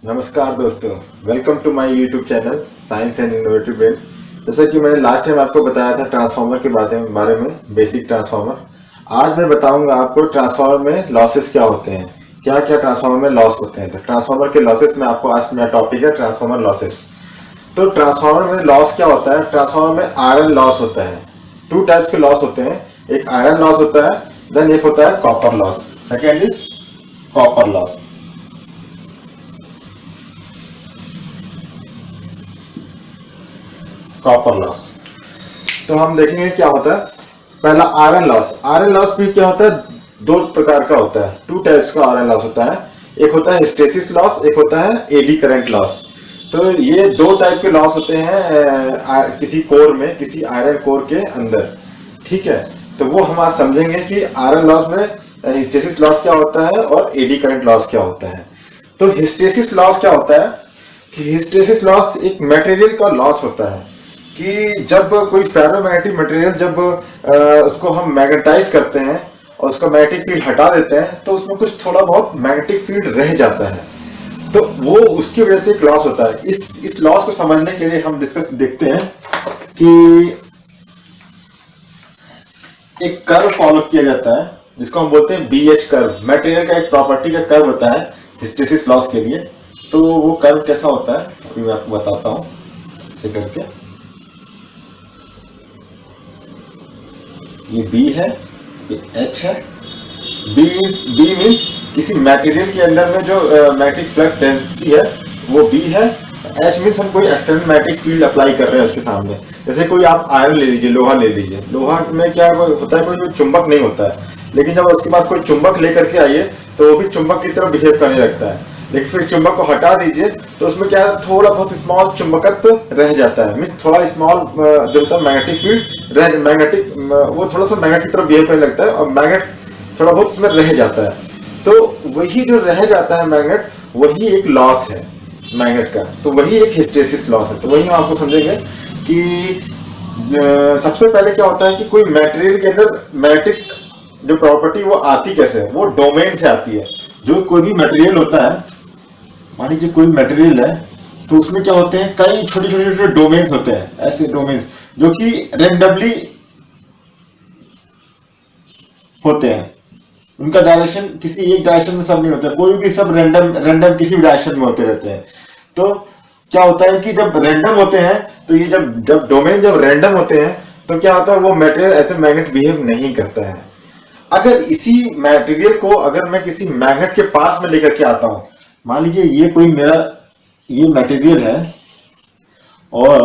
नमस्कार दोस्तों, welcome to my YouTube channel science and innovative brain. जैसा कि मैंने लास्ट टाइम आपको बताया था ट्रांसफार्मर के बारे में बेसिक ट्रांसफार्मर। आज मैं बताऊंगा आपको ट्रांसफार्मर में लॉसेस क्या होते हैं, क्या क्या ट्रांसफार्मर में लॉस होते हैं। तो ट्रांसफार्मर के लॉसेस में आपको आज मेरा टॉपिक है ट्रांसफार्मर लॉसेस। तो ट्रांसफार्मर में लॉस क्या होता है? ट्रांसफार्मर में आयरन लॉस होता है। टू टाइप्स के लॉस होते हैं, एक आयरन लॉस होता है, देन एक होता है copper loss. Second is copper loss. Copper loss तो हम देखेंगे क्या होता है। पहला आयरन लॉस। आयरन लॉस भी क्या होता है? दो प्रकार का होता है, टू टाइप्स का आयरन लॉस होता है। एक होता है हिस्टेसिस लॉस, एक होता है एडी करंट लॉस। तो ये दो टाइप के लॉस होते हैं किसी कोर में, किसी आयरन कोर के अंदर। ठीक है, तो वो हम आज समझेंगे कि आयरन लॉस में हिस्टेसिस लॉस क्या होता है और एडी करंट लॉस क्या होता है। तो हिस्टेसिस लॉस क्या होता है कि हिस्टेसिस लॉस एक मटेरियल का लॉस होता है कि जब कोई फेरोमैग्नेटिक मटेरियल जब उसको हम मैग्नेटाइज करते हैं और उसका मैग्नेटिक फील्ड हटा देते हैं तो उसमें कुछ थोड़ा बहुत मैग्नेटिक फील्ड रह जाता है, तो वो उसकी वजह से एक लॉस होता है। इस लॉस को समझने के लिए हम देखते हैं कि एक कर्व फॉलो किया जाता है जिसको हम बोलते हैं BH कर्व। मटेरियल का एक प्रॉपर्टी का कर्व होता है हिस्टेसिस लॉस के लिए। तो वो कर्व कैसा होता है अभी मैं आपको बताता हूँ ऐसे करके। ये B है, ये H है। B मीन्स किसी मटेरियल के अंदर में जो मैग्नेटिक फ्लक्स डेंसिटी है वो B है। H मीन्स हम कोई एक्सटर्नल मैग्नेटिक फील्ड अप्लाई कर रहे हैं उसके सामने। जैसे कोई आप आयरन ले लीजिए, लोहा ले लीजिए। लोहा में क्या होता है, कोई चुंबक नहीं होता है, लेकिन जब उसके पास कोई चुंबक लेकर के आइए तो वो भी चुंबक की तरह बिहेव करने लगता है। लेकिन फिर चुंबक को हटा दीजिए तो उसमें क्या है, थोड़ा बहुत स्मॉल चुंबकत्व रह जाता है। मीन्स थोड़ा स्मॉल जो होता है मैग्नेटिक फील्ड मैग्नेटिक वो थोड़ा सा मैग्नेट की तरह बिहेव करने लगता है और मैग्नेट थोड़ा बहुत उसमें रह जाता है। तो वही जो रह जाता है मैग्नेट, वही एक लॉस है मैग्नेट का। तो वही एक हिस्टेसिस लॉस है। तो वही हम आपको समझेंगे कि सबसे पहले क्या होता है कि कोई मटेरियल के अंदर मैग्नेटिक जो प्रॉपर्टी वो आती कैसे है, वो डोमेन से आती है। जो कोई भी मटेरियल होता है, मान लीजिए कोई मटेरियल है, तो उसमें क्या होते हैं, कई छोटे छोटे छोटे डोमेन्स होते हैं, ऐसे डोमेन्स जो कि रेंडमली होते हैं। उनका डायरेक्शन किसी एक डायरेक्शन में सब नहीं होता, कोई भी सब रैंडम किसी भी डायरेक्शन में होते रहते हैं। तो क्या होता है कि जब रैंडम होते हैं तो ये जब डोमेन जब रैंडम होते हैं तो क्या होता है, वो मटेरियल ऐसे मैग्नेट बिहेव नहीं करता है। अगर इसी मटेरियल को अगर मैं किसी मैग्नेट के पास में लेकर के आता हूं, मान लीजिए ये कोई मेरा ये मटेरियल है और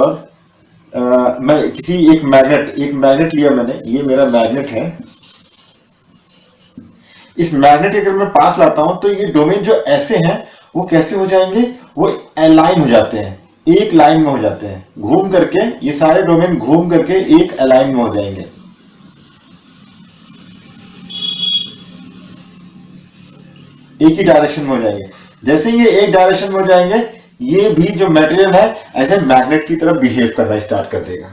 मैं किसी एक मैग्नेट लिया मैंने, ये मेरा मैग्नेट है। इस मैग्नेट अगर मैं पास लाता हूं तो ये डोमेन जो ऐसे हैं वो कैसे हो जाएंगे, वो अलाइन हो जाते हैं, एक लाइन में हो जाते हैं, घूम करके ये सारे डोमेन घूम करके एक अलाइन में हो जाएंगे। एक ही डायरेक्शन में हो जाएंगे। जैसे ये एक डायरेक्शन में हो जाएंगे, ये भी जो मटेरियल है एज ए मैग्नेट की तरफ बिहेव करना स्टार्ट कर देगा।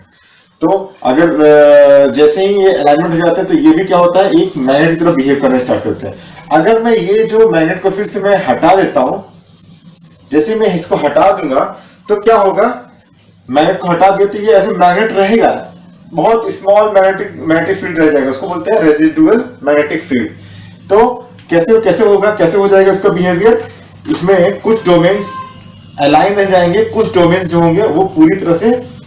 तो अगर जैसे ही ये अलाइनमेंट हो जाता है तो ये भी क्या होता है, एक मैग्नेट की तरफ बिहेव करना स्टार्ट करता है। अगर मैं ये जो मैग्नेट को फिर से मैं हटा देता हूं, जैसे मैं इसको हटा दूंगा तो क्या होगा, मैग्नेट को हटा दिया तो ये ऐसे मैग्नेट रहेगा, बहुत स्मॉल मैग्नेटिक फील्ड रह जाएगा, उसको बोलते हैं रेजिडुअल मैग्नेटिक फील्ड। तो कैसे होगा, कैसे हो जाएगा इसका बिहेवियर, इसमें कुछ डोमेन्स अलाइन रह जाएंगे, कुछ डोमेन्स जो होंगे वो पूरी तरह से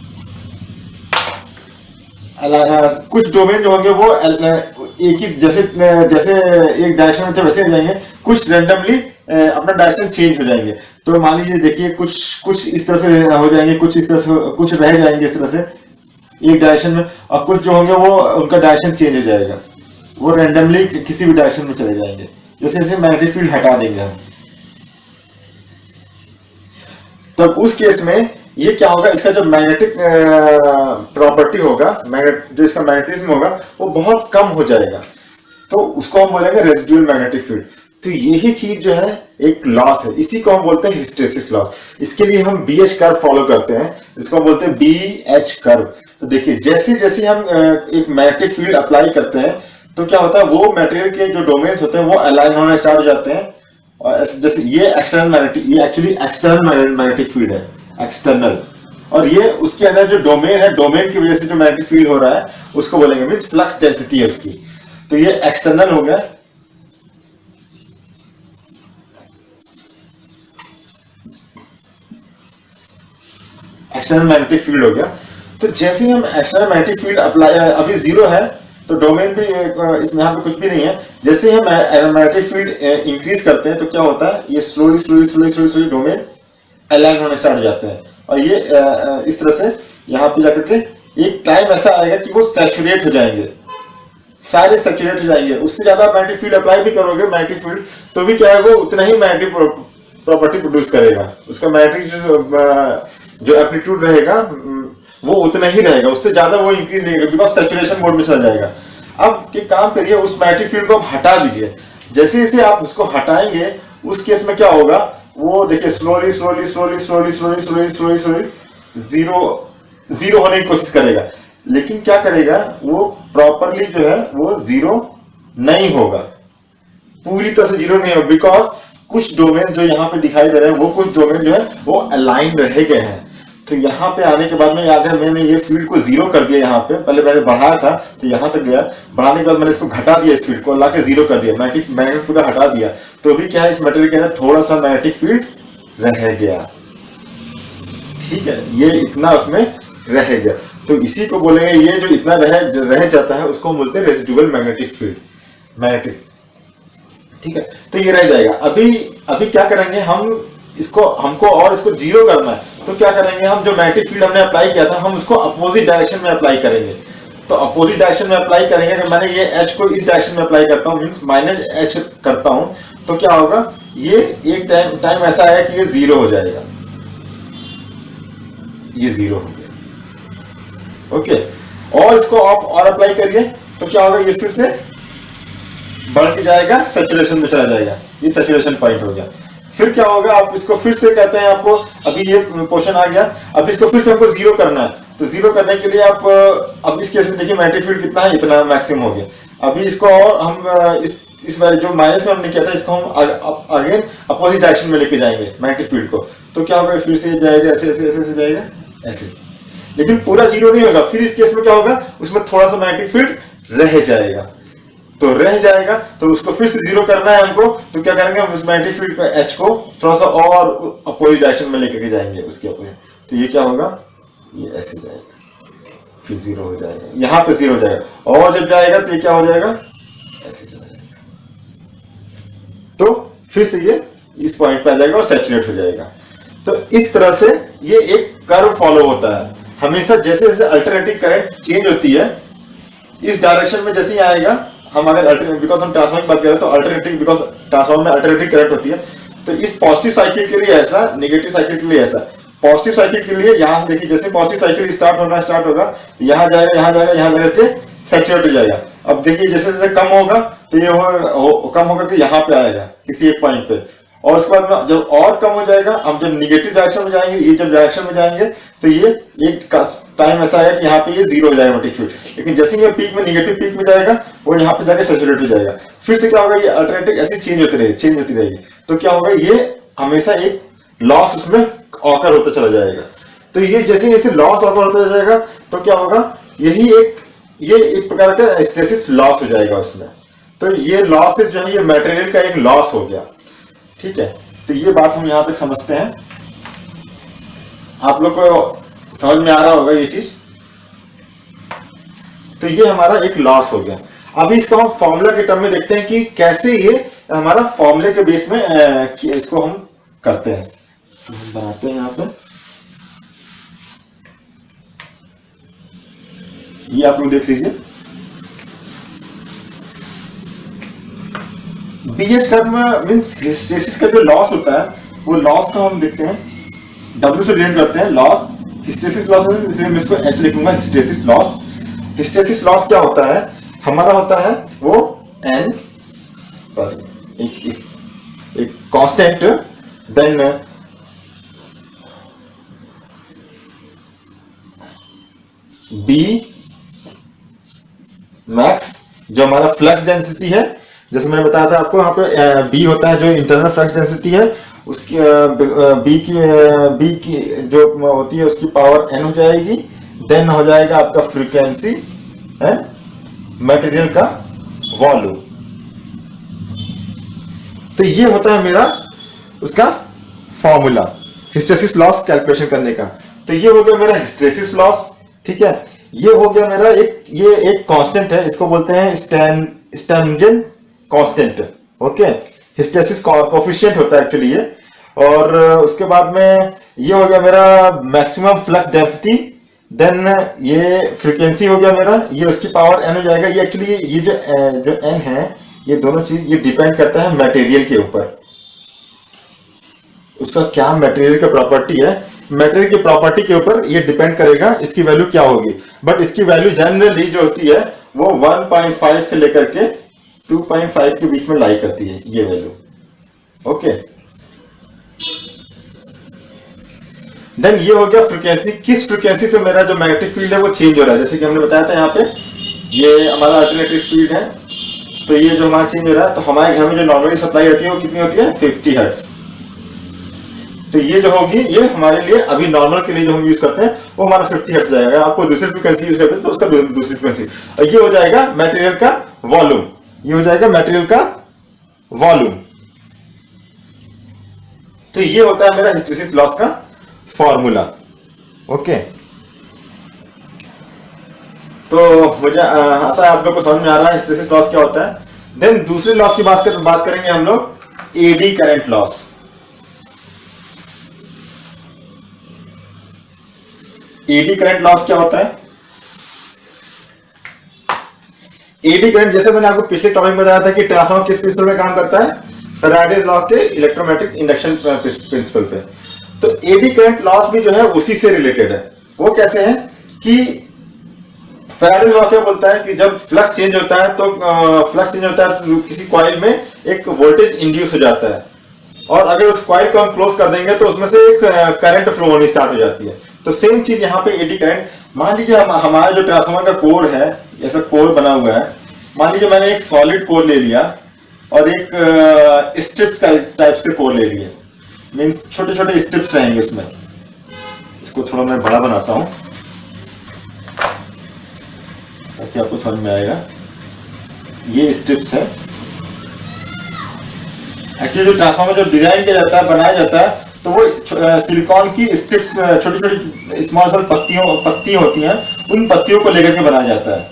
कुछ डोमेन जो होंगे वो एक ही जैसे एक डायरेक्शन में थे वैसे जाएंगे, कुछ रैंडमली अपना डायरेक्शन चेंज हो जाएंगे। तो मान लीजिए देखिए कुछ इस तरह से हो जाएंगे, कुछ इस तरह से, कुछ रह जाएंगे इस तरह से एक डायरेक्शन में, और कुछ जो होंगे वो उनका डायरेक्शन चेंज हो जाएगा, वो रैंडमली किसी भी डायरेक्शन में चले जाएंगे। जैसे जैसे मैग्नेटिक फील्ड हटा देंगे हम, तब उस केस में ये क्या होगा, इसका जो मैग्नेटिक प्रॉपर्टी होगा, जो इसका मैग्नेटिज्म होगा वो बहुत कम हो जाएगा। तो उसको हम बोलेंगे रेजिडुअल मैग्नेटिक फील्ड। तो यही चीज जो है एक लॉस है, इसी को हम बोलते हैं हिस्टेसिस लॉस। इसके लिए हम BH कर्व फॉलो करते हैं, जिसको हम बोलते हैं BH कर्व। तो देखिए जैसे जैसे हम एक मैग्नेटिक फील्ड अप्लाई करते हैं तो क्या होता है, वो मटेरियल के जो डोमेन्स होते हैं वो अलाइन होने स्टार्ट हो जाते हैं और जैसे ये एक्सटर्नल मैग्नेटिक, ये एक्चुअली एक्सटर्नल मैग्नेटिक फील्ड है, एक्सटर्नल। और ये उसके अंदर जो डोमेन है, डोमेन की वजह से जो मैग्नेटिक फील्ड हो रहा है उसको बोलेंगे मींस फ्लक्स डेंसिटी है उसकी। तो ये एक्सटर्नल हो गया, एक्सटर्नल मैग्नेटिक फील्ड हो गया। तो जैसे ही हम एक्सटर्नल मैग्नेटिक फील्ड अप्लाई, अभी जीरो है तो डोमेन भी इसमें यहाँ पे कुछ भी नहीं है। जैसे ही हम मैग्नेटिक फील्ड इंक्रीज करते हैं तो क्या होता है, ये slowly slowly slowly slowly slowly domain align होने स्टार्ट हो जाते हैं। और ये इस तरह से यहाँ पे जाकर के एक टाइम ऐसा आएगा कि वो सैचुरेट हो जाएंगे, सारे सैचुरेट हो जाएंगे। उससे ज्यादा मैग्नेटिक फील्ड अप्लाई भी करोगे मैग्नेटिक फील्ड तो भी क्या है, वो उतना ही मैग्नेटिक प्रॉपर्टी प्रोड्यूस करेगा। उसका मैग्नेटिक जो एप्लीट्यूड रहेगा वो उतना ही रहेगा, उससे ज्यादा वो इंक्रीज नहीं होगा, बिकॉज सैचुरेशन मोड में चला जाएगा। अब एक काम करिए, उस मैग्नेटिक फील्ड को आप हटा दीजिए। जैसे जैसे आप उसको हटाएंगे उस केस में क्या होगा, वो देखिए slowly slowly slowly slowly slowly slowly slowly slowly zero zero होने की कोशिश करेगा। लेकिन क्या करेगा, वो प्रॉपरली जो है वो जीरो नहीं होगा, पूरी तरह से जीरो नहीं होगा, बिकॉज कुछ डोमेन जो यहाँ पे दिखाई दे रहे हैं वो कुछ डोमेन जो है वो अलाइन रह गए हैं। तो यहाँ पे आने के बाद में अगर मैंने ये फील्ड को जीरो कर दिया, यहाँ पे पहले मैंने बढ़ाया था तो यहाँ तक गया, बढ़ाने के बाद मैंने इसको घटा दिया, इस फील्ड को लाके जीरो कर दिया, मैग्नेट पूरा हटा दिया, तो भी क्या है, इस मटेरियल के अंदर थोड़ा सा मैग्नेटिक फील्ड रह गया। ठीक है, ये इतना उसमें रह गया, तो इसी को बोलेंगे, ये जो इतना रह जाता है उसको बोलते हैं रेसिडुअल मैग्नेटिक फील्ड, मैग्नेटिक। ठीक है, तो ये रह जाएगा। अभी क्या करेंगे हम, इसको हमको और इसको जीरो करना है, तो क्या करेंगे हम, जो मैग्नेटिक फील्ड हमने अप्लाई किया था हम उसको अपोजिट डायरेक्शन में अप्लाई करेंगे। तो अपोजिट डायरेक्शन में अप्लाई करेंगे, अगर मैंने ये एच को इस डायरेक्शन में अप्लाई करता हूँ, मींस माइनस एच करता हूं, तो क्या होगा, ये एक टाइम ऐसा आएगा कि ये जीरो हो जाएगा, ये जीरो हो गया। ओके, और इसको आप और अप्लाई करिए तो क्या होगा, ये फिर से बढ़ के जाएगा, सैचुरेशन में चला जाएगा, ये सैचुरेशन पॉइंट हो गया। फिर क्या होगा, आप इसको फिर से कहते हैं, आपको अभी ये पोर्शन आ गया, अब इसको फिर से हमको जीरो करना है, तो जीरो करने के लिए आप अब इस केस में देखिए मैग्नेटिक फील्ड कितना है, इतना मैक्सिमम हो गया। अभी इसको और हम इस वाले जो माइनस में हमने किया था इसको हम अगेन अपोजिट डायरेक्शन में लेके जाएंगे मैग्नेटिक फील्ड को, तो क्या होगा, फिर से जाएगा ऐसे ऐसे ऐसे ऐसे जाएगा ऐसे, लेकिन पूरा जीरो नहीं होगा। फिर इस केस में क्या होगा, उसमें थोड़ा सा मैग्नेटिक फील्ड रह जाएगा, तो रह जाएगा, तो उसको फिर से जीरो करना है हमको, तो क्या करेंगे, हम उस मैग्नेटिक फील्ड का एच को थोड़ा सा और अपोजिट डायरेक्शन में लेकर के जाएंगे उसके अपोजिट, तो ये क्या होगा, ये ऐसे जाएगा, फिर जीरो हो जाएगा, यहाँ पे जीरो हो जाएगा, और जब जाएगा तो ये क्या हो जाएगा, ऐसे चला जाएगा, तो फिर से ये इस पॉइंट पे आ जाएगा और सैचुरेट हो जाएगा। तो इस तरह से ये एक कर्व फॉलो होता है हमेशा। जैसे जैसे अल्टरनेटिंग करंट चेंज होती है, इस डायरेक्शन में जैसे ही आएगा, हम अगर बिकॉज हम ट्रांसफॉर्मर की बात करें तो अल्टरनेटिंग, बिकॉज ट्रांसफॉर्मर में अल्टरनेटिंग करंट होती है, तो इस पॉजिटिव साइकिल के लिए ऐसा, नेगेटिव साइकिल के लिए ऐसा। पॉजिटिव साइकिल के लिए यहां से देखिए, जैसे पॉजिटिव साइकिल स्टार्ट होगा, यहाँ जाएगा, यहाँ जाएगा, यहाँ जाकर के सैचुरेट हो जाएगा। अब देखिए जैसे जैसे कम होगा तो ये कम होकर के यहाँ पे आएगा किसी एक पॉइंट पे, और उसके बाद में जब और कम हो जाएगा, हम जब निगेटिव डायरेक्शन में जाएंगे, ये जब डायरेक्शन में जाएंगे तो ये एक टाइम ऐसा आएगा कि यहाँ पे ये जीरो हो जाएगा मैग्नेटिक फील्ड, लेकिन जैसे ये पीक में, निगेटिव पीक में जाएगा, वो यहाँ पे जाके सैचुरेट हो जाएगा। फिर से क्या होगा, ये अल्टरनेटिव ऐसे चेंज होती रहेगी, तो क्या होगा, ये हमेशा एक लॉस उसमें ऑकर होता चला जाएगा। तो ये जैसे जैसे लॉस ऑकर होता जाएगा तो क्या होगा, ये एक प्रकार का हिस्टैरिसीस लॉस हो जाएगा उसमें। तो ये लॉसेस जो है, ये मटेरियल का एक लॉस हो गया। ठीक है, तो ये बात हम यहां तक समझते हैं। आप लोग को समझ में आ रहा होगा ये चीज। तो ये हमारा एक लॉस हो गया। अभी इसको हम फॉर्मूला के टर्म में देखते हैं कि कैसे ये हमारा फॉर्मूले के बेस में इसको हम करते हैं। तो हम बनाते हैं यहां पे, ये आप लोग देख लीजिए। बीएस टर्म मींस हिस्टैरिसीस का जो लॉस होता है, वो लॉस को हम देखते हैं, W से डिनोट करते हैं लॉस, हिस्टैरिसीस लॉस, इसलिए मैं इसको H लिखूंगा, हिस्टैरिसीस लॉस। हिस्टैरिसीस लॉस क्या होता है, हमारा होता है वो N, सॉरी एक कांस्टेंट, देन B मैक्स जो हमारा फ्लक्स डेंसिटी है, जैसे मैंने बताया था आपको, यहाँ पे बी होता है जो इंटरनल फ्लक्स डेंसिटी है, उसकी बी की जो होती है उसकी पावर एन हो जाएगी, देन हो जाएगा आपका फ्रीक्वेंसी एंड मटेरियल का वॉल्यूम। तो ये होता है मेरा उसका फॉर्मूला हिस्टेरेसिस लॉस कैलकुलेशन करने का। तो ये हो गया मेरा हिस्टेरेसिस लॉस, ठीक है। ये हो गया मेरा ये एक कांस्टेंट है, इसको बोलते हैं standard constant, okay. Hysteresis coefficient होता है एक्चुअली ये। और उसके बाद में ये हो गया मेरा मैक्सिमम फ्लक्स डेंसिटी, देन ये फ्रीक्वेंसी हो गया मेरा, ये उसकी पावर एन हो जाएगा। ये एक्चुअली ये जो एन है, ये दोनों चीज ये डिपेंड करता है मटेरियल के ऊपर, उसका क्या मटेरियल का प्रॉपर्टी है, मटेरियल की प्रॉपर्टी के ऊपर ये डिपेंड करेगा इसकी वैल्यू क्या होगी। बट इसकी वैल्यू जनरली जो होती है वो 1.5 से लेकर के 2.5 के बीच में लाई करती है ये वैल्यू, ओके। देन ये हो गया फ्रीक्वेंसी, किस फ्रीक्वेंसी से मेरा जो मैग्नेटिक फील्ड है वो चेंज हो रहा है। जैसे कि हमने बताया था यहाँ पे ये हमारा अल्टरनेटिव फील्ड है, तो ये जो हमारा चेंज हो रहा है, तो हमारे घर में जो नॉर्मली सप्लाई होती है वो कितनी होती है 50 हर्ट्ज। तो ये जो होगी ये हमारे लिए अभी नॉर्मल के लिए जो हम यूज करते हैं वो हमारा 50 हर्ट्ज जाएगा। आपको दूसरी फ्रीक्वेंसी यूज करते हैं तो उसका दूसरी फ्रीक्वेंसी, और ये हो जाएगा मटेरियल का वॉल्यूम, ये हो जाएगा मटेरियल का वॉल्यूम। तो ये होता है मेरा हिस्टेरेसिस लॉस का फॉर्मूला, ओके। तो मुझे आशा आप लोग को समझ में आ रहा है हिस्टेरेसिस लॉस क्या होता है। देन दूसरे लॉस की बात करेंगे हम लोग, AD current loss. AD current loss क्या होता है? एडी करंट, जैसे मैंने आपको पिछले टॉपिक में बताया था कि ट्रांसफार्मर किस प्रिंसिपल में काम करता है, फैराडेज लॉ के इलेक्ट्रोमैग्नेटिक इंडक्शन प्रिंसिपल पे। तो एडी करंट लॉस भी जो है उसी से रिलेटेड है। वो कैसे है कि फैराडेज लॉ क्या बोलता है कि जब फ्लक्स चेंज होता है तो किसी कॉइल में एक वोल्टेज इंड्यूस हो जाता है, और अगर उस कॉइल को हम क्लोज कर देंगे तो उसमें से एक करंट फ्लो होनी स्टार्ट हो जाती है। तो सेम चीज यहाँ पे एडी करंट, मान लीजिए हमारा जो ट्रांसफार्मर का कोर है, ऐसा कोर बना हुआ है, मान लीजिए मैंने एक सॉलिड कोर ले लिया और एक स्ट्रिप्स का टाइप्स के कोर ले लिए, मींस छोटे छोटे स्ट्रिप्स रहेंगे उसमें। इसको थोड़ा मैं बड़ा बनाता हूं ताकि आपको समझ में आएगा। ये स्ट्रिप्स है। एक्चुअली जो ट्रांसफार्मर जो डिजाइन किया जाता है, बनाया जाता है, तो वो सिलिकॉन की स्ट्रिप्स, छोटी छोटी स्मॉल पत्तियां होती हैं, उन पत्तियों को लेकर के बनाया जाता है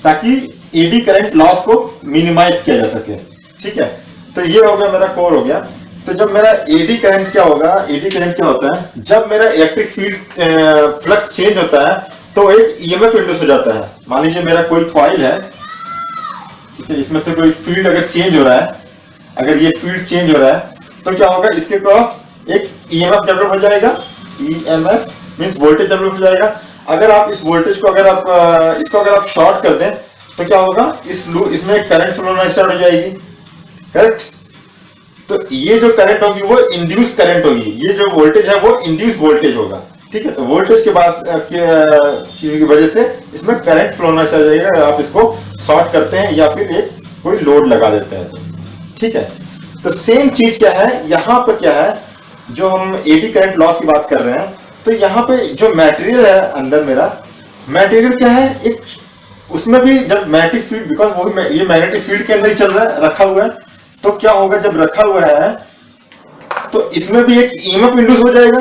ताकि एडी करंट लॉस को मिनिमाइज किया जा सके, ठीक है। तो ये हो गया मेरा कोर हो गया। तो जब मेरा एडी करंट क्या होगा, एडी करंट क्या होता है, जब मेरा इलेक्ट्रिक फील्ड फ्लक्स चेंज होता है तो एक ईएमएफ इंड्यूस हो जाता है। मान लीजिए मेरा कोई कॉइल है, ठीक है, इसमें से कोई फील्ड अगर चेंज हो रहा है, अगर ये फील्ड चेंज हो रहा है तो क्या होगा, इसके क्रॉस एक ईएमएफ डेवलप हो जाएगा। ईएमएफ मींस वोल्टेज डेवलप हो जाएगा। अगर आप इस वोल्टेज को अगर आप शॉर्ट कर दें तो क्या होगा, इसमें करंट फ्लो होना स्टार्ट हो जाएगी, करेक्ट। तो ये जो करंट होगी वो इंड्यूस करंट होगी, ये जो वोल्टेज है वो इंड्यूस वोल्टेज होगा, ठीक है। तो वोल्टेज के बाद की वजह से इसमें करंट फ्लो होना स्टार्ट हो जाएगा अगर आप इसको शॉर्ट करते हैं या फिर एक कोई लोड लगा देते हैं तो, ठीक है। तो सेम चीज क्या है यहां पर, क्या है जो हम एडी करंट लॉस की बात कर रहे हैं, तो यहां पे जो मटेरियल है अंदर, मेरा मटेरियल क्या है, एक उसमें भी जब मैग्नेटिक फील्ड, बिकॉज वो ये मैग्नेटिक फील्ड के अंदर ही चल रहा है, रखा हुआ है, तो क्या होगा जब रखा हुआ है तो इसमें भी एक ईएमएफ इंड्यूस हो जाएगा,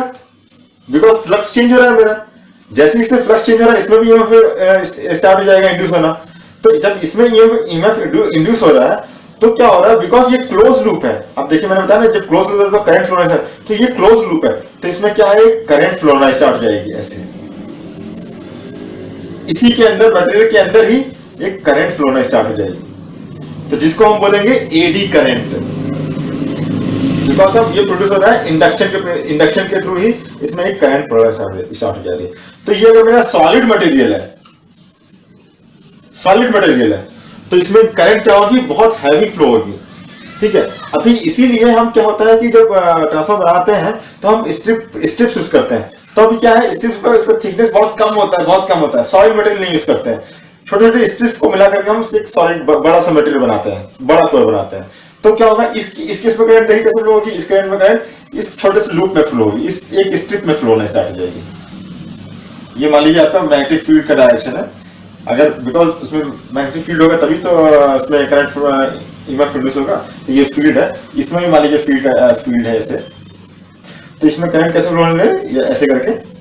बिकॉज फ्लक्स चेंज हो रहा है मेरा। जैसे इससे फ्लक्स चेंज हो रहा है इसमें भी ईएमएफ स्टार्ट हो जाएगा, इंड्यूस होना। तो जब इसमें ईएमएफ इंड्यूस हो रहा है तो क्या हो रहा है, बिकॉज ये क्लोज लूप है। अब देखिए मैंने बताया ना, जब क्लोज लूप है तो करंट फ्लो होना है, तो ये क्लोज लूप है, तो इसमें क्या है, करंट फ्लो होना स्टार्ट हो जाएगी ऐसे। इसी के अंदर, मटेरियल के अंदर ही एक करंट फ्लो होना स्टार्ट हो जाएगी, तो जिसको हम बोलेंगे एडी करंट, बिकॉज अब ये प्रोड्यूस हो रहा है इंडक्शन के थ्रू ही इसमें एक करंट फ्लो स्टार्ट हो जाएगी। तो ये अगर मेरा सॉलिड मटेरियल है तो इसमें करंट क्या होगी, बहुत हैवी फ्लो होगी, ठीक है। अभी इसीलिए हम क्या होता है कि जब ट्रांसफार्मर बनाते हैं तो हम स्ट्रिप्स यूज करते हैं। तो अभी क्या है, स्ट्रिप्स का इसका थिकनेस बहुत कम होता है, सॉलिड मटेरियल नहीं यूज करते हैं। छोटे छोटे स्ट्रिप्स को मिला करके हम एक सॉलिड बड़ा सा मटेरियल बनाते हैं, बड़ा कोर बनाते हैं। तो क्या होगा, इस केस में करंट देखिए कैसे फ्लो होगी, इस करंट में करंट इस छोटे से लूप में फ्लो होगी, इस एक स्ट्रिप में फ्लो होना स्टार्ट हो जाएगी। ये मान लीजिए आपका मैग्नेटिक फील्ड का डायरेक्शन है, अगर बिकॉज उसमें मैग्नेटिक फील्ड होगा तभी तो इसमें करंट ईएमएफ प्रोड्यूस होगा। तो ये फील्ड है, इसमें भी मान लीजिए फील्ड है ऐसे, तो इसमें करंट कैसे फ्लो होने लगे, ऐसे करके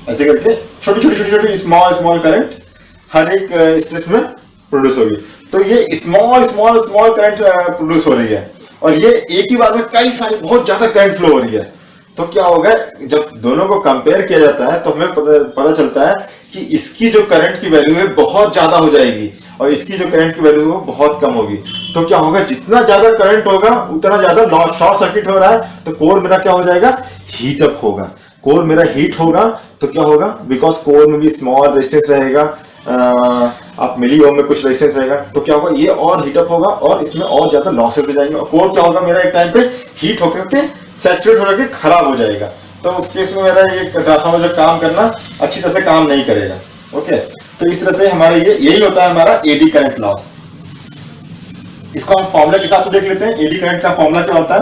ऐसे करके छोटी स्मॉल करंट हर एक स्ट्रिप में प्रोड्यूस होगी। तो ये स्मॉल करंट प्रोड्यूस हो रही है, और ये एक ही बार में कई सारी बहुत ज्यादा करंट फ्लो हो रही है। तो क्या होगा, जब दोनों को कंपेयर किया जाता है तो हमें पता चलता है कि इसकी जो करंट की वैल्यू है बहुत ज्यादा हो जाएगी और इसकी जो करंट की वैल्यू है वो बहुत कम होगी। तो क्या होगा, जितना ज्यादा करंट होगा उतना ज्यादा शॉर्ट सर्किट हो रहा है, तो कोर मेरा क्या हो जाएगा, हीट अप होगा। कोर मेरा हीट होगा तो क्या होगा, बिकॉज कोर में भी स्मॉल रेजिस्टेंस रहेगा, आप मिली ओम में कुछ रेजिस्टेंस रहेगा, तो क्या होगा, ये और हीटअप होगा और इसमें और ज्यादा लॉसेस हो जाएंगे। और कोर क्या होगा, मेरा एक टाइम पे हीट होकर के सैचुरेट होकर के खराब हो जाएगा। तो उस केस में मेरा ये ट्रांसफार्मर जो काम करना अच्छी तरह से काम नहीं करेगा। ओके, तो इस तरह से हमारे यही होता है हमारा एडी करंट लॉस। इसको हम फॉर्मूला के हिसाब से देख लेते हैं। एडी करंट का फॉर्मूला क्या होता है,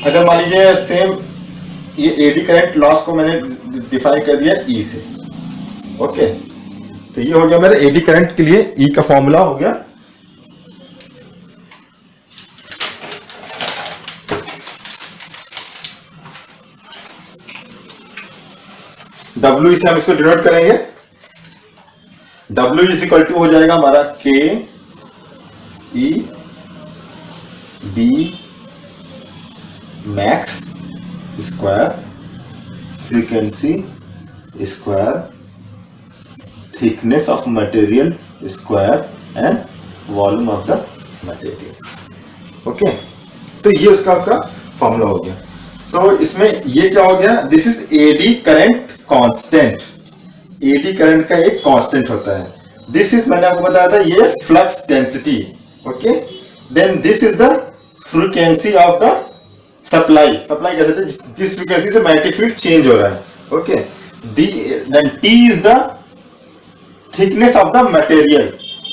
अगर मान लीजिए सेम ये एडी करंट लॉस को मैंने डिफाइन कर दिया ई से। ओके, तो ये हो गया मेरा एडी करंट के लिए ई का फॉर्मूला हो गया। W से हम इसको डिनोट करेंगे, W इज इक्वल टू हो जाएगा हमारा K E D max square frequency square thickness of material square and volume of the material. Okay, तो ये उसका फॉर्मूला हो गया। सो इसमें ये क्या हो गया, this is eddy current constant. Eddy current का एक कांस्टेंट होता है। दिस इज, मैंने आपको बताया था, ये flux density. Okay, then this is the frequency of the supply. Supply कैसे थे, जिस फ्रीक्वेंसी से मैग्नेटिक फील्ड चेंज हो रहा है। Okay, then T is the thickness of the material.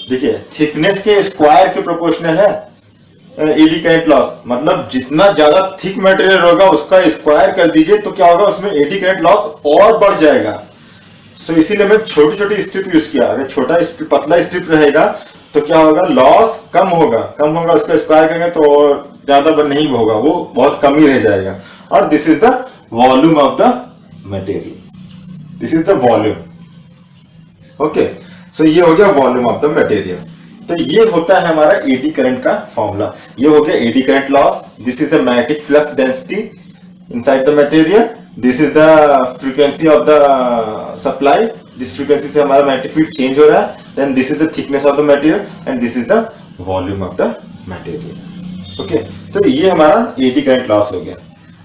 देखिए, थिकनेस के स्क्वायर के प्रोपोर्शनल है एडी करंट लॉस, मतलब जितना ज्यादा थिक मटेरियल होगा उसका स्क्वायर कर दीजिए तो क्या होगा, उसमें एडी करंट लॉस और बढ़ जाएगा। सो इसीलिए मैं छोटी छोटी स्ट्रिप यूज किया। अगर छोटा पतला स्ट्रिप रहेगा तो क्या होगा, लॉस कम होगा उसका स्क्वायर करेंगे तो ज्यादा नहीं होगा, वो बहुत कम ही रह जाएगा। और this is the volume of the material, this is the volume. Okay, so ये हो गया वॉल्यूम ऑफ द मटेरियल। तो ये होता है हमारा एडी करंट का फॉर्मूला। ये हो गया eddy current loss. This is the magnetic flux density inside the material, this is the frequency of the supply, जिस फ्रीक्वेंसी से हमारा मैग्नेटिक फील्ड चेंज हो रहा है, then this is the thickness of the material and this is the volume of the material. Okay, तो ये हमारा AD current loss हो गया।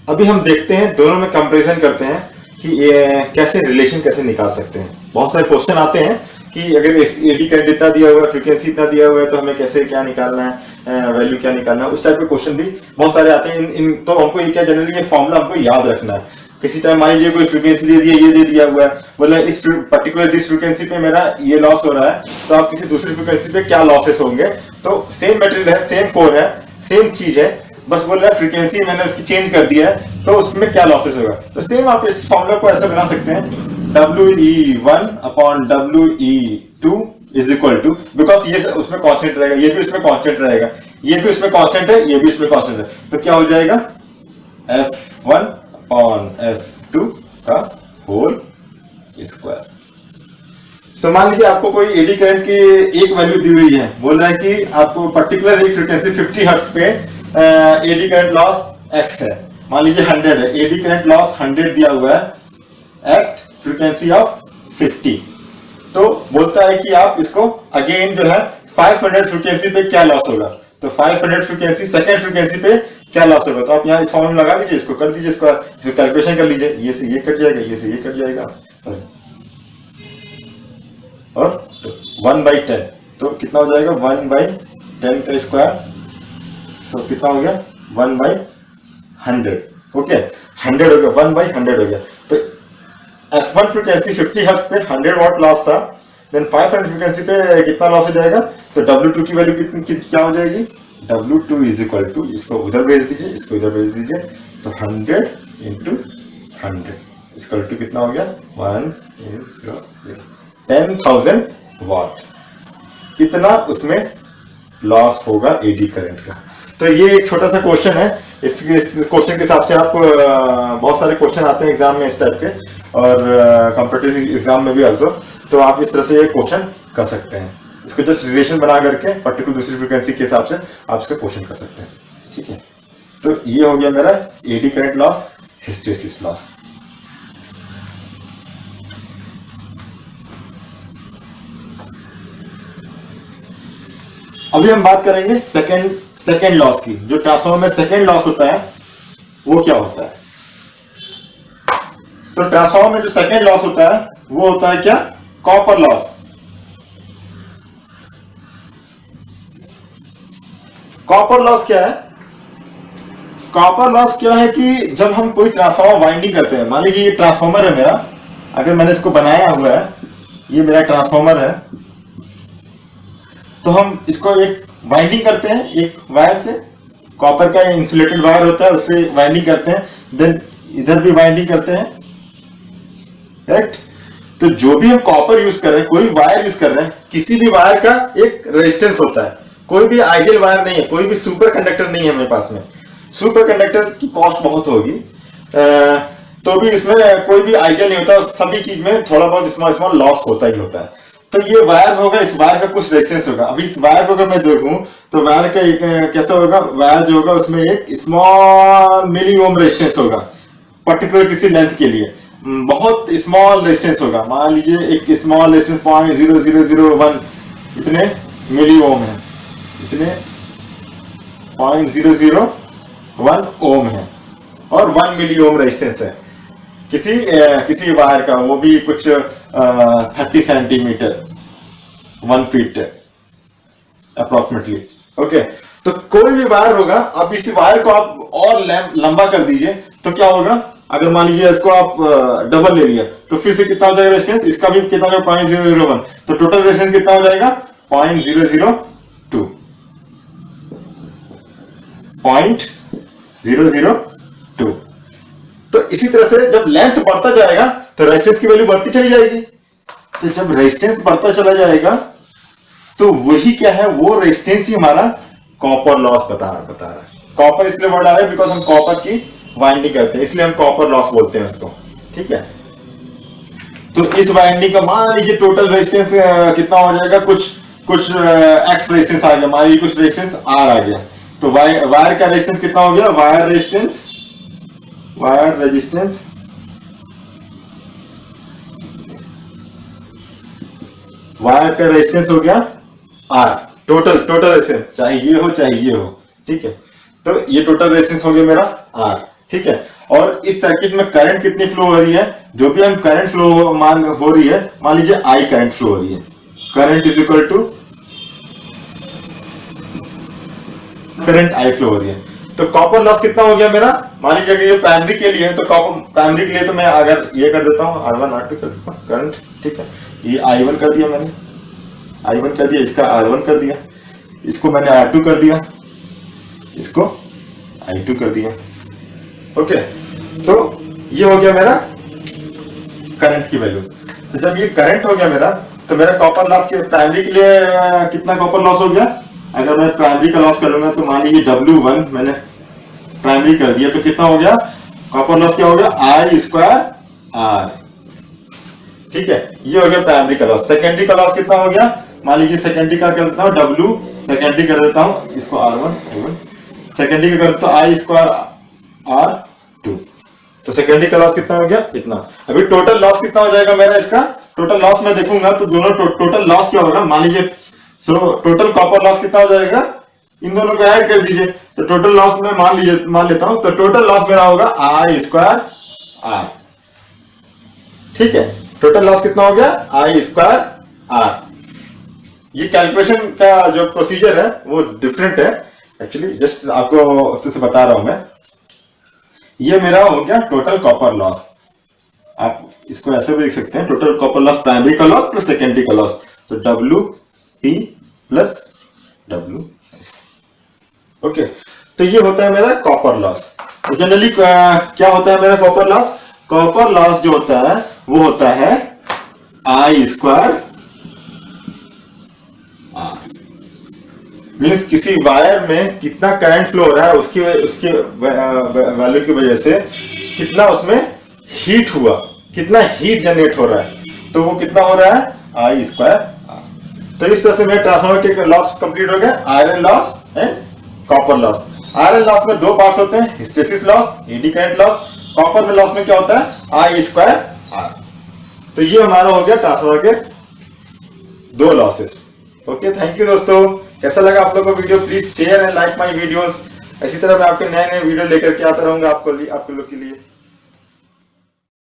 अभी हम देखते हैं, दोनों में कंपैरिजन करते हैं कि ये कैसे रिलेशन कैसे निकाल सकते हैं। बहुत सारे क्वेश्चन आते हैं कि अगर एडी करंट इतना दिया हुआ है, फ्रीक्वेंसी इतना दिया हुआ है, तो हमें कैसे क्या निकालना है, वैल्यू क्या निकालना है, उस टाइप के क्वेश्चन भी बहुत सारे आते हैं। तो हमको ये क्या, जनरली ये फॉर्मूला हमको याद रखना है। किसी टाइम मान लीजिए कोई फ्रीक्वेंसी दे दी है, ये दे दिया हुआ है, बोले इस पर्टिकुलर दिस फ्रीक्वेंसी पे मेरा ये लॉस हो रहा है, तो आप किसी दूसरी फ्रीक्वेंसी पे क्या लॉसेस होंगे। तो सेम मटेरियल है, सेम कोर है, सेम चीज है, बस बोल रहा है फ्रीक्वेंसी मैंने उसकी चेंज कर दिया है, तो उसमें क्या लॉसेस होगा। तो सेम आप इस फॉर्मूला को ऐसा बना सकते हैं, WE1 upon WE2 is equal to, because ये उसमें कांस्टेंट रहेगा, ये भी उसमें कांस्टेंट रहेगा, ये भी उसमें कांस्टेंट है, ये भी उसमें कांस्टेंट है, तो क्या हो जाएगा, F1 अपॉन F2 का होल स्क्वायर। सो मान लीजिए आपको कोई एडी करंट की एक वैल्यू दी हुई है, बोल रहा है कि आपको पर्टिकुलर एक फ्रीक्वेंसी 50 हर्ट्ज पे एडी करंट लॉस x है, मान लीजिए 100 है, एडी करंट लॉस 100 दिया हुआ है एट फ्रीक्वेंसी ऑफ 50। तो बोलता है कि आप इसको अगेन जो है 500 फ्रीक्वेंसी पे क्या लॉस होगा, तो 500 फ्रीक्वेंसी सेकेंड फ्रीक्वेंसी पे क्या लॉस होगा। तो आप यहाँ इस फॉर्मूला लगा दीजिए, इसको कर दीजिए, इसको कैलकुलेशन कर लीजिए, ये से ये कट जाएगा, ये से ये कट जाएगा, और 1/10, तो कितना हो जाएगा 1/10 का स्क्वायर, सो कितना हो गया 1/100। ओके, 100 हो गया, 1/100 हो गया। तो F1 फ्रीक्वेंसी 50 हर्ट्ज पे 100 वॉट लॉस था, देन 500 फ्रीक्वेंसी पे कितना लॉस हो जाएगा, तो W2 की वैल्यू कितनी क्या हो जाएगी, W2 इज इक्वल टू, इसको उधर भेज दीजिए, इसको इधर भेज दीजिए, तो 100 इंटू 100 इक्वल टू कितना हो गया 10,000 वॉट। कितना उसमें लॉस होगा एडी करंट का। तो ये एक छोटा सा क्वेश्चन है, इस क्वेश्चन के हिसाब से आप बहुत सारे क्वेश्चन आते हैं एग्जाम में इस टाइप के, और कॉम्पिटिटिव एग्जाम में भी आल्सो, तो आप इस तरह से ये क्वेश्चन कर सकते हैं। इसको जस्ट रिलेशन बना करके पर्टिकुलर दूसरी फ्रीक्वेंसी के हिसाब से आप इसका क्वेश्चन कर सकते हैं, ठीक है। तो ये हो गया मेरा AD current loss, hysteresis loss. अभी हम बात करेंगे सेकंड लॉस की। जो ट्रांसफॉर्मर में सेकंड लॉस होता है वो क्या होता है। तो ट्रांसफॉर्मर में जो सेकंड लॉस होता है वो होता है क्या, कॉपर लॉस। कॉपर लॉस क्या है, कॉपर लॉस क्या है कि जब हम कोई ट्रांसफॉर्मर वाइंडिंग करते हैं, मान लीजिए ये ट्रांसफॉर्मर है मेरा, अगर मैंने इसको बनाया हुआ है, ये मेरा ट्रांसफॉर्मर है, तो हम इसको एक वाइंडिंग करते हैं एक वायर से, कॉपर का इंसुलेटेड वायर होता है उससे वाइंडिंग करते हैं, देन इधर भी वाइंडिंग करते हैं, करेक्ट। तो जो भी हम कॉपर यूज कर रहे हैं, कोई वायर यूज कर रहे हैं, किसी भी वायर का एक रेजिस्टेंस होता है। कोई भी आइडियल वायर नहीं है, कोई भी सुपर कंडक्टर नहीं है हमारे पास में। सुपर कंडक्टर की कॉस्ट बहुत होगी, तो भी इसमें कोई भी आइडियल नहीं होता, सभी चीज में थोड़ा बहुत स्मॉल लॉस होता ही होता है। तो ये वायर होगा, इस वायर का कुछ रेजिस्टेंस होगा। अभी इस वायर को अगर मैं देखूं तो वायर का कैसा होगा, वायर जो होगा उसमें एक स्मॉल मिली ओम रेजिस्टेंस होगा, पर्टिकुलर किसी लेंथ के लिए बहुत स्मॉल रेजिस्टेंस होगा। मान लीजिए एक स्मॉल रेजिस्टेंस 0.0001 इतने मिली ओम है, इतने 0.001 ओम है, और 1 मिली ओम रेजिस्टेंस है किसी वायर का, वो भी कुछ 30 सेंटीमीटर 1 फीट अप्रोक्सीमेटली, ओके। तो कोई भी वायर होगा, अब इसी वायर को आप और लंबा कर दीजिए तो क्या होगा, अगर मान लीजिए इसको आप डबल ले लिया तो फिर से कितना हो जाएगा रेजिस्टेंस, इसका भी कितना हो जाएगा 0.001, तो टोटल रेजिस्टेंस कितना हो जाएगा 0.002 0.002। तो इसी तरह से जब लेंथ बढ़ता जाएगा तो रेजिस्टेंस की वैल्यू बढ़ती चली जाएगी। तो जब रेजिस्टेंस बढ़ता चला जाएगा तो वही क्या है, वो रेजिस्टेंस ही हमारा कॉपर लॉस बता रहा है। कॉपर इसलिए वर्ड आ रहा है बिकॉज हम कॉपर की वाइंडिंग करते हैं, इसलिए हम कॉपर लॉस बोलते हैं उसको, ठीक है। तो इस वाइंडिंग का मान लीजिए टोटल रेजिस्टेंस कितना हो जाएगा, कुछ एक्स रेजिस्टेंस आ गया, मान लीजिए कुछ रेजिस्टेंस आर आ गया, तो वायर का रेजिस्टेंस कितना हो गया, वायर रेजिस्टेंस वायर का रेजिस्टेंस हो गया आर, टोटल रेजिस्टेंस, चाहे ये हो, ठीक है। तो ये टोटल रेजिस्टेंस हो गया मेरा आर, ठीक है। और इस सर्किट में करंट कितनी फ्लो हो रही है, जो भी हम करंट फ्लो हो रही है, मान लीजिए आई करंट फ्लो हो रही है, current is equal to current I flow हो रही है। तो कॉपर लॉस कितना हो गया मेरा, मान लीजिए अगर ये प्राइमरी के लिए है, तो कॉपर प्राइमरी के लिए तो मैं अगर ये कर देता हूँ R1 R2 कर देता हूँ करंट, ठीक है। ये I1 कर दिया मैंने, I1 कर दिया, इसका R1 कर दिया, इसको मैंने R2 कर दिया, इसको I2 कर दिया, ओके। तो ये हो गया मेरा करंट की वैल्यू। तो जब ये करंट हो गया मेरा, तो मेरा कॉपर लॉस के प्राइमरी के लिए कितना कॉपर लॉस हो गया, अगर मैं प्राइमरी का लॉस करूंगा तो मान लीजिए W1 मैंने प्राइमरी कर दिया, तो कितना हो गया कॉपर लॉस, क्या हो गया I स्क्वायर R, ठीक है। ये हो गया प्राइमरी का लॉस। सेकेंडरी का लॉस कितना हो गया, मान लीजिए सेकेंडरी का कर देता हूँ W, सेकेंडरी कर देता हूँ इसको R1, सेकेंडरी का कर देता हूँ I स्क्वायर R2, तो सेकेंडरी का लॉस कितना हो गया इतना। अभी टोटल लॉस कितना हो जाएगा मेरा, इसका टोटल लॉस मैं देखूंगा तो दोनों टोटल लॉस क्या होगा, मान लीजिए टोटल कॉपर लॉस कितना हो जाएगा, इन दोनों को ऐड कर दीजिए, तो टोटल लॉस में मान लेता हूं, तो टोटल लॉस मेरा होगा I स्क्वायर R, ठीक है। टोटल लॉस कितना हो गया I स्क्वायर R। ये कैलकुलेशन का जो प्रोसीजर है वो डिफरेंट है एक्चुअली, जस्ट आपको उससे बता रहा हूं मैं। ये मेरा हो गया टोटल कॉपर लॉस, आप इसको ऐसे भी लिख सकते हैं, टोटल कॉपर लॉस प्राइमरी का लॉस प्लस सेकेंडरी का लॉस, तो WP प्लस WS। ओके, तो ये होता है मेरा कॉपर लॉस। तो जनरली क्या होता है मेरा कॉपर लॉस? कॉपर लॉस जो होता है वो होता है I स्क्वायर R, मीन्स किसी वायर में कितना करंट फ्लो हो रहा है उसके वैल्यू की वजह से कितना उसमें हीट हुआ, कितना हीट जनरेट हो रहा है, तो वो कितना हो रहा है I स्क्वायर R। तो इस तरह से मेरे ट्रांसफार्मर के लॉस कंप्लीट हो गया, iron loss and copper loss. Iron loss में दो पार्ट्स होते हैं, hysteresis loss, AD current loss. Copper में लॉस में क्या होता है I स्क्वायर R। तो ये हमारा हो गया ट्रांसफार्मर के दो लॉसेस। ओके, थैंक यू दोस्तों। कैसा लगा आप लोगों को video? Please share and like my videos. इसी तरह मैं आपके नए नए वीडियो लेकर के आता रहूंगा आपके लोग के लिए।